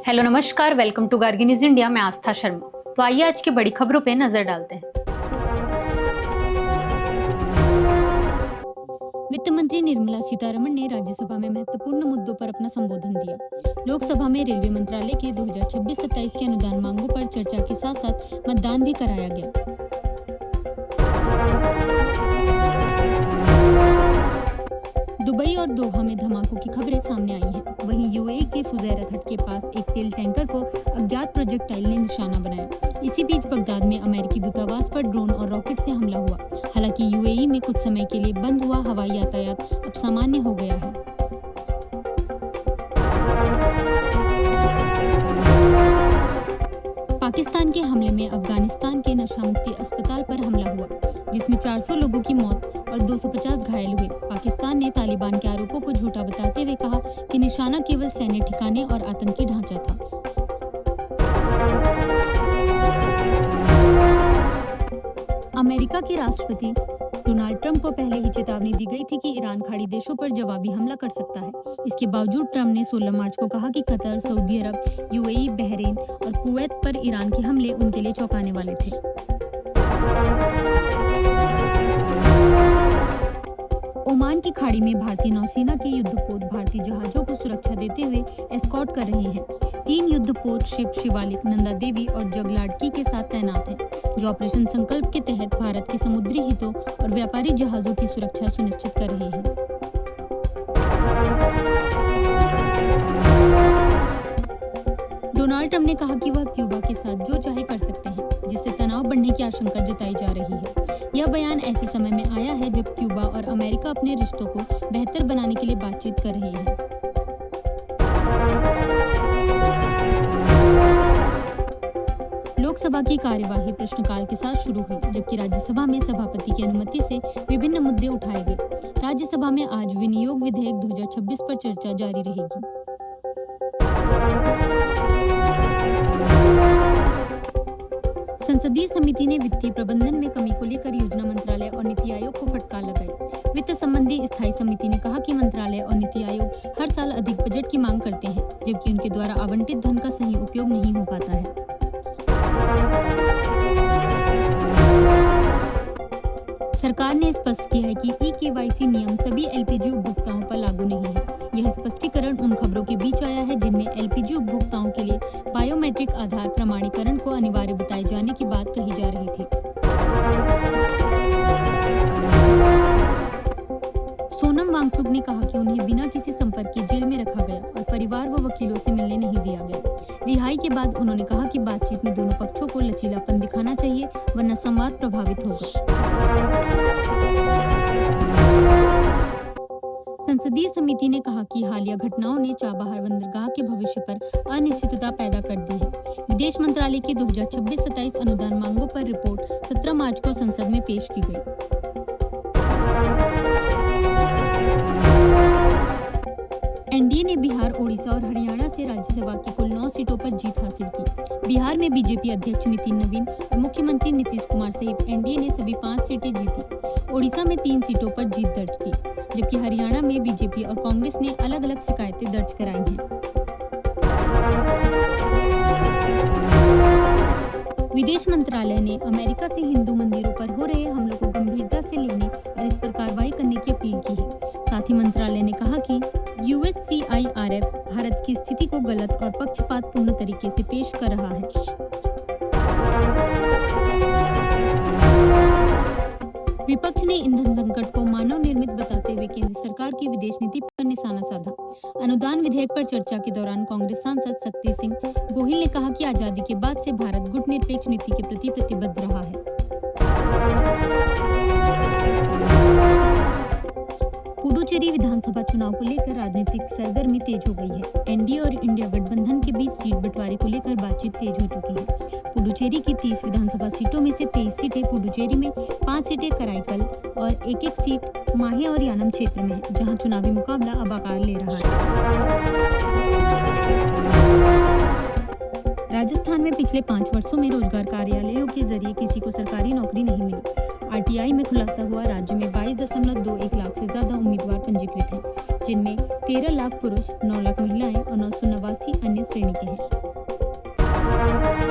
Hello नमस्कार, welcome to Gargi news India. मैं आस्था शर्मा। तो आइए आज की बड़ी खबरों पे नजर डालते हैं। वित्त मंत्री निर्मला सीतारमण ने राज्यसभा में महत्वपूर्ण मुद्दों पर अपना संबोधन दिया। लोकसभा में रेलवे मंत्रालय के 2026-27 के अनुदान मांगों पर चर्चा के साथ साथ मतदान भी कराया गया। दुबई और दोहा में धमाकों की खबरें सामने आई हैं। वहीं यूएई के फुजैरा तट के पास एक तेल टैंकर को अज्ञात प्रोजेक्टाइल ने निशाना बनाया। इसी बीच बगदाद में अमेरिकी दूतावास पर ड्रोन और रॉकेट से हमला हुआ। हालांकि यूएई में कुछ समय के लिए बंद हुआ हवाई यातायात अब सामान्य हो गया है। पाकिस्तान के हमले में अफगानिस्तान के नशा मुक्ति अस्पताल पर हमला हुआ, जिसमें 400 लोगों की मौत और 250 घायल हुए। पाकिस्तान ने तालिबान के आरोपों को झूठा बताते हुए कहा कि निशाना केवल सैन्य ठिकाने और आतंकी ढांचा था। अमेरिका के राष्ट्रपति डोनाल्ड ट्रंप को पहले ही चेतावनी दी गई थी कि ईरान खाड़ी देशों पर जवाबी हमला कर सकता है। इसके बावजूद ट्रंप ने 16 मार्च को कहा कि कतर, सऊदी अरब, यूएई, बहरीन और कुवैत पर ईरान के हमले उनके लिए चौंकाने वाले थे। ओमान की खाड़ी में भारतीय नौसेना के युद्धपोत भारतीय जहाजों को सुरक्षा देते हुए एस्कॉर्ट कर रहे हैं। 3 युद्धपोत शिप शिवालिक, नंदा देवी और जगलाडकी के साथ तैनात हैं, जो ऑपरेशन संकल्प के तहत भारत के समुद्री हितों और व्यापारी जहाजों की सुरक्षा सुनिश्चित कर रहे हैं। डोनाल्ड ट्रंप ने कहा कि वह क्यूबा के साथ जो चाहे कर सकते हैं, जिससे तनाव बढ़ने की आशंका जताई जा रही है। यह बयान ऐसे समय में आया है जब क्यूबा और अमेरिका अपने रिश्तों को बेहतर बनाने के लिए बातचीत कर रहे हैं। लोकसभा की कार्यवाही प्रश्नकाल के साथ शुरू हुई, जबकि राज्यसभा में सभापति की अनुमति से विभिन्न मुद्दे उठाए गए। राज्यसभा में आज विनियोग विधेयक 2026 पर चर्चा जारी रहेगी। संसदीय समिति ने वित्तीय प्रबंधन में कमी को लेकर योजना मंत्रालय और नीति आयोग को फटकार लगाई। वित्त संबंधी स्थायी समिति ने कहा कि मंत्रालय और नीति आयोग हर साल अधिक बजट की मांग करते हैं, जबकि उनके द्वारा आवंटित धन का सही उपयोग नहीं हो पाता है। सरकार ने स्पष्ट किया है कि ई-केवाईसी नियम सभी एलपीजी उपभोक्ताओं पर लागू नहीं है। यह स्पष्टीकरण उन खबरों के बीच आया है जिनमें एलपीजी उपभोक्ताओं के लिए बायोमेट्रिक आधार प्रमाणीकरण को अनिवार्य बताए जाने की बात कही जा रही थी। सोनम वांगचुक ने कहा कि उन्हें बिना किसी संपर्क के जेल में रखा गया और परिवार व वकीलों से मिलने नहीं दिया गया। रिहाई के बाद उन्होंने कहा कि बातचीत में दोनों पक्षों को लचीलापन दिखाना चाहिए, वरना संवाद प्रभावित होगा। संसदीय समिति ने कहा कि हालिया घटनाओं ने चाबहार बंदरगाह के भविष्य पर अनिश्चितता पैदा कर दी है। विदेश मंत्रालय की 2026-27 अनुदान मांगों पर रिपोर्ट 17 मार्च को संसद में पेश की गई। एनडीए ने बिहार, ओडिशा और हरियाणा से राज्यसभा की कुल 9 सीटों पर जीत हासिल की। बिहार में बीजेपी अध्यक्ष नितिन नवीन और मुख्यमंत्री नीतीश कुमार सहित एनडीए ने सभी 5 सीटें जीती। ओडिशा में 3 सीटों पर जीत दर्ज की, जबकि हरियाणा में बीजेपी और कांग्रेस ने अलग अलग शिकायतें दर्ज कराई हैं। विदेश मंत्रालय ने अमेरिका से हिंदू मंदिरों पर हो रहे हमलों को गंभीरता से लेने और इस पर कार्रवाई करने की अपील की है। साथ ही मंत्रालय ने कहा कि यूएससीआईआरएफ भारत की स्थिति को गलत और पक्षपातपूर्ण तरीके से पेश कर रहा है। विपक्ष ने ईंधन संकट को मानव निर्मित बताते हुए केंद्र सरकार की विदेश नीति पर निशाना साधा। अनुदान विधेयक पर चर्चा के दौरान कांग्रेस सांसद शक्ति सिंह गोहिल ने कहा कि आजादी के बाद से भारत गुटनिरपेक्ष नीति के प्रति प्रतिबद्ध रहा है। पुडुचेरी विधानसभा चुनाव को लेकर राजनीतिक सरगर्मी तेज हो गई है। एनडीए और इंडिया गठबंधन के बीच सीट बंटवारे को लेकर बातचीत तेज हो चुकी है। पुडुचेरी की 30 विधानसभा सीटों में से 23 सीटें पुडुचेरी में, 5 सीटें कराईकल और एक सीट माहे और यानम क्षेत्र में है, जहां चुनावी मुकाबला अब आकार ले रहा है। राजस्थान में पिछले 5 वर्षों में रोजगार कार्यालयों के जरिए किसी को सरकारी नौकरी नहीं मिली। आरटीआई में खुलासा हुआ, राज्य में 22.21 लाख से ज्यादा उम्मीदवार पंजीकृत हैं, जिनमें 13 लाख पुरुष, 9 लाख महिलाएं और 989 अन्य श्रेणी के हैं।